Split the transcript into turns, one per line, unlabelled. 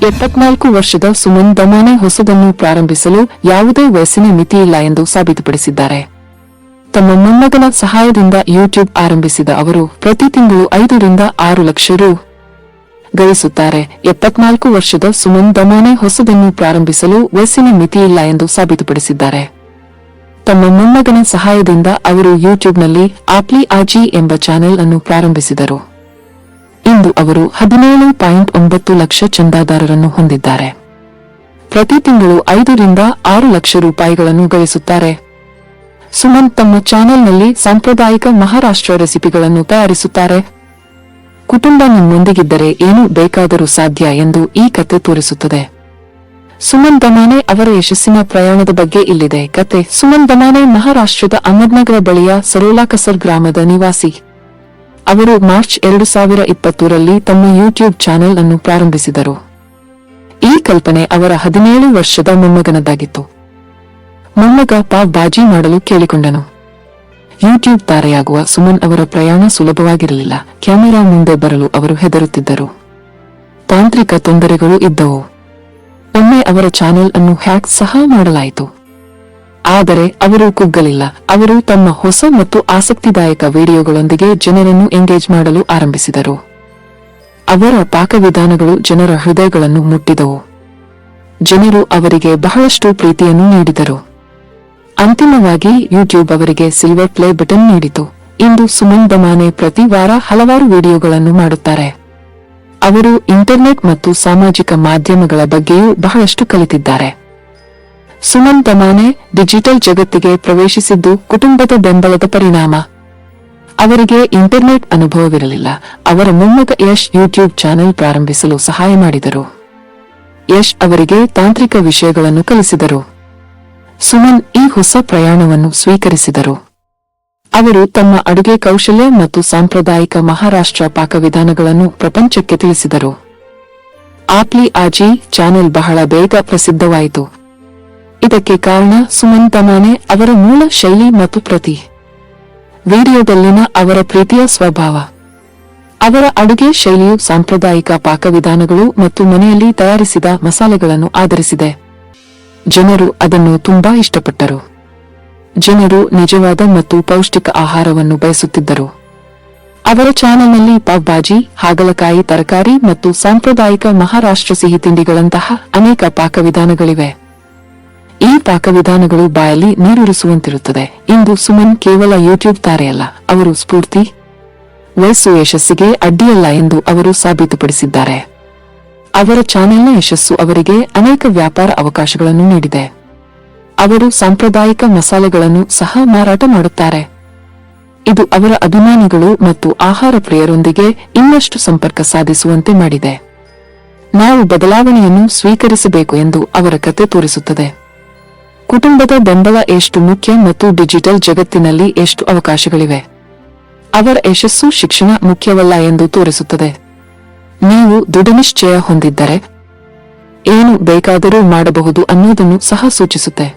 74 ವರ್ಷದ ಸುಮನ್ ದಮಾನೆ ಹೊಸದನ್ನು ಪ್ರಾರಂಭಿಸಲು ಯಾವುದೇ ವಯಸ್ಸಿನ ಮಿತಿಯಿಲ್ಲ ಎಂದು ಸಾಬೀತುಪಡಿಸಿದ್ದಾರೆ. ತಮ್ಮ ಮೊಮ್ಮಗನ ಸಹಾಯದಿಂದ ಯೂಟ್ಯೂಬ್ ಆರಂಭಿಸಿದ ಅವರು ಪ್ರತಿ ತಿಂಗಳು 5 ರಿಂದ 6 ಲಕ್ಷ ರು ಗಳಿಸುತ್ತಾರೆ. 74 ವರ್ಷದ ಸುಮನ್ ದಮಾನೆ ಹೊಸದನ್ನು ಪ್ರಾರಂಭಿಸಲು ವಯಸ್ಸಿನ ಮಿತಿಯಿಲ್ಲ ಎಂದು ಸಾಬೀತುಪಡಿಸಿದ್ದಾರೆ. ತಮ್ಮ ಮೊಮ್ಮಗನ ಸಹಾಯದಿಂದ ಅವರು ಯೂಟ್ಯೂಬ್ನಲ್ಲಿ ಆಪ್ಲಿ ಆಜಿ ಎಂಬ ಚಾನೆಲ್ ಅನ್ನು ಪ್ರಾರಂಭಿಸಿದರು. ಇಂದು ಅವರು 17.9 ಲಕ್ಷ ಚಂದಾದಾರರನ್ನು ಹೊಂದಿದ್ದಾರೆ. ಪ್ರತಿ ತಿಂಗಳು 5 ರಿಂದ 6 ಲಕ್ಷ ರೂಪಾಯಿಗಳನ್ನು ಗಳಿಸುತ್ತಾರೆ. ಸುಮನ್ ತಮ್ಮ ಚಾನೆಲ್ನಲ್ಲಿ ಸಾಂಪ್ರದಾಯಿಕ ಮಹಾರಾಷ್ಟ್ರ ರೆಸಿಪಿಗಳನ್ನು ತಯಾರಿಸುತ್ತಾರೆ. ಕುಟುಂಬ ನಿಮ್ಮೊಂದಿಗಿದ್ದರೆ ಏನು ಬೇಕಾದರೂ ಸಾಧ್ಯ ಎಂದು ಈ ಕತೆ ತೋರಿಸುತ್ತದೆ. ಸುಮನ್ ದಮಾನೆ ಅವರ ಯಶಸ್ಸಿನ ಪ್ರಯಾಣದ ಬಗ್ಗೆ ಇಲ್ಲಿದೆ ಕತೆ. ಸುಮನ್ ದಮಾನೆ ಮಹಾರಾಷ್ಟ್ರದ ಅಹಮದ್ನಗರ ಬಳಿಯ ಸರೋಲಾಕಸರ್ ಗ್ರಾಮದ ನಿವಾಸಿ. ಅವರು ಮಾರ್ಚ್ 2020ರಲ್ಲಿ ತಮ್ಮ ಯೂಟ್ಯೂಬ್ ಚಾನೆಲ್ ಅನ್ನು ಪ್ರಾರಂಭಿಸಿದರು. ಈ ಕಲ್ಪನೆ ಅವರ 17 ವರ್ಷದ ಮೊಮ್ಮಗನದ್ದಾಗಿತ್ತು. ಮೊಮ್ಮಗ ಪಾವ್ ಬಾಜಿ ಮಾಡಲು ಕೇಳಿಕೊಂಡನು. ಯೂಟ್ಯೂಬ್ ತಾರೆಯಾಗುವ ಸುಮನ್ ಅವರ ಪ್ರಯಾಣ ಸುಲಭವಾಗಿರಲಿಲ್ಲ. ಕ್ಯಾಮೆರಾ ಮುಂದೆ ಬರಲು ಅವರು ಹೆದರುತ್ತಿದ್ದರು. ತಾಂತ್ರಿಕ ತೊಂದರೆಗಳು ಇದ್ದವು. ಒಮ್ಮೆ ಅವರ ಚಾನೆಲ್ ಅನ್ನು ಹ್ಯಾಕ್ ಸಹ ಮಾಡಲಾಯಿತು. ಆದರೆ ಅವರು ಕುಗ್ಗಲಿಲ್ಲ. ಅವರು ತಮ್ಮ ಹೊಸ ಮತ್ತು ಆಸಕ್ತಿದಾಯಕ ವಿಡಿಯೋಗಳೊಂದಿಗೆ ಜನರನ್ನು ಎಂಗೇಜ್ ಮಾಡಲು ಆರಂಭಿಸಿದರು. ಅವರ ಪಾಕವಿಧಾನಗಳು ಜನರ ಹೃದಯಗಳನ್ನು ಮುಟ್ಟಿದವು. ಜನರು ಅವರಿಗೆ ಬಹಳಷ್ಟು ಪ್ರೀತಿಯನ್ನು ನೀಡಿದರು. ಅಂತಿಮವಾಗಿ ಯೂಟ್ಯೂಬ್ ಅವರಿಗೆ ಸಿಲ್ವರ್ ಪ್ಲೇ ಬಟನ್ ನೀಡಿತು. ಇಂದು ಸುಮನ್ ದಮಾನೆ ಪ್ರತಿ ವಾರ ಹಲವಾರು ವಿಡಿಯೋಗಳನ್ನು ಮಾಡುತ್ತಾರೆ. ಅವರು ಇಂಟರ್ನೆಟ್ ಮತ್ತು ಸಾಮಾಜಿಕ ಮಾಧ್ಯಮಗಳ ಬಗ್ಗೆಯೂ ಬಹಳಷ್ಟು ಕಲಿತಿದ್ದಾರೆ. ಸುಮನ್ ದಮಾನೆ ಡಿಜಿಟಲ್ ಜಗತ್ತಿಗೆ ಪ್ರವೇಶಿಸಿದ್ದು ಕುಟುಂಬದ ಬೆಂಬಲದ ಪರಿಣಾಮ. ಅವರಿಗೆ ಇಂಟರ್ನೆಟ್ ಅನುಭವವಿರಲಿಲ್ಲ. ಅವರ ಮೊಮ್ಮಗ ಯಶ್ ಯೂಟ್ಯೂಬ್ ಚಾನೆಲ್ ಪ್ರಾರಂಭಿಸಲು ಸಹಾಯ ಮಾಡಿದರು. ಯಶ್ ಅವರಿಗೆ ತಾಂತ್ರಿಕ ವಿಷಯಗಳನ್ನು ಕಲಿಸಿದರು. ಸುಮನ್ ಈ ಹೊಸ ಪ್ರಯಾಣವನ್ನು ಸ್ವೀಕರಿಸಿದರು. ಅವರು ತಮ್ಮ ಅಡುಗೆ ಕೌಶಲ್ಯ ಮತ್ತು ಸಾಂಪ್ರದಾಯಿಕ ಮಹಾರಾಷ್ಟ್ರ ಪಾಕವಿಧಾನಗಳನ್ನು ಪ್ರಪಂಚಕ್ಕೆ ತಿಳಿಸಿದರು. ಆಪ್ಲಿ ಆಜಿ ಚಾನೆಲ್ ಬಹಳ ಬೇಗ ಪ್ರಸಿದ್ಧವಾಯಿತು. ಇದಕ್ಕೆ ಕಾರಣ ಸುಮನ್ ದಮಾನೆ ಅವರ ಮೂಲ ಶೈಲಿ ಮತ್ತು ಪ್ರತಿ ವಿಡಿಯೋದಲ್ಲಿನ ಅವರ ಪ್ರೀತಿಯ ಸ್ವಭಾವ. ಅವರ ಅಡುಗೆ ಶೈಲಿಯು ಸಾಂಪ್ರದಾಯಿಕ ಪಾಕವಿಧಾನಗಳು ಮತ್ತು ಮನೆಯಲ್ಲಿ ತಯಾರಿಸಿದ ಮಸಾಲೆಗಳನ್ನು ಆಧರಿಸಿದೆ. ಜನರು ಅದನ್ನು ತುಂಬಾ ಇಷ್ಟಪಟ್ಟರು. ಜನರು ನಿಜವಾದ ಮತ್ತು ಪೌಷ್ಟಿಕ ಆಹಾರವನ್ನು ಬಯಸುತ್ತಿದ್ದರು. ಅವರ ಚಾನೆಲ್ನಲ್ಲಿ ಪಾವ್ ಬಾಜಿ, ಹಾಗಲಕಾಯಿ ತರಕಾರಿ ಮತ್ತು ಸಾಂಪ್ರದಾಯಿಕ ಮಹಾರಾಷ್ಟ್ರ ಸಿಹಿ ತಿಂಡಿಗಳಂತಹ ಅನೇಕ ಪಾಕವಿಧಾನಗಳಿವೆ. ಈ ಪಾಕವಿಧಾನಗಳು ಬಾಯಲ್ಲಿ ನೀರೂರಿಸುವಂತಿರುತ್ತದೆ. ಇಂದು ಸುಮನ್ ಕೇವಲ ಯೂಟ್ಯೂಬ್ ತಾರೆಯಲ್ಲ, ಅವರು ಸ್ಫೂರ್ತಿ. ವಯಸ್ಸು ಯಶಸ್ಸಿಗೆ ಅಡ್ಡಿಯಲ್ಲ ಎಂದು ಅವರು ಸಾಬೀತುಪಡಿಸಿದ್ದಾರೆ. ಅವರ ಚಾನೆಲ್ನ ಯಶಸ್ಸು ಅವರಿಗೆ ಅನೇಕ ವ್ಯಾಪಾರ ಅವಕಾಶಗಳನ್ನು ನೀಡಿದೆ. ಅವರು ಸಾಂಪ್ರದಾಯಿಕ ಮಸಾಲೆಗಳನ್ನು ಸಹ ಮಾರಾಟ ಮಾಡುತ್ತಾರೆ. ಇದು ಅವರ ಅಭಿಮಾನಿಗಳು ಮತ್ತು ಆಹಾರ ಪ್ರಿಯರೊಂದಿಗೆ ಇನ್ನಷ್ಟು ಸಂಪರ್ಕ ಸಾಧಿಸುವಂತೆ ಮಾಡಿದೆ. ನಾವು ಬದಲಾವಣೆಯನ್ನು ಸ್ವೀಕರಿಸಬೇಕು ಎಂದು ಅವರ ಕತೆ ತೋರಿಸುತ್ತದೆ. ಕುಟುಂಬದ ಬೆಂಬಲ ಎಷ್ಟು ಮುಖ್ಯ ಮತ್ತು ಡಿಜಿಟಲ್ ಜಗತ್ತಿನಲ್ಲಿ ಎಷ್ಟು ಅವಕಾಶಗಳಿವೆ. ಅವರ ಯಶಸ್ಸು ಶಿಕ್ಷಣ ಮುಖ್ಯವಲ್ಲ ಎಂದು ತೋರಿಸುತ್ತದೆ. ನೀವು ದೃಢನಿಶ್ಚಯ ಹೊಂದಿದ್ದರೆ ಏನು ಬೇಕಾದರೂ ಮಾಡಬಹುದು ಅನ್ನೋದನ್ನು ಸಹ ಸೂಚಿಸುತ್ತೆ.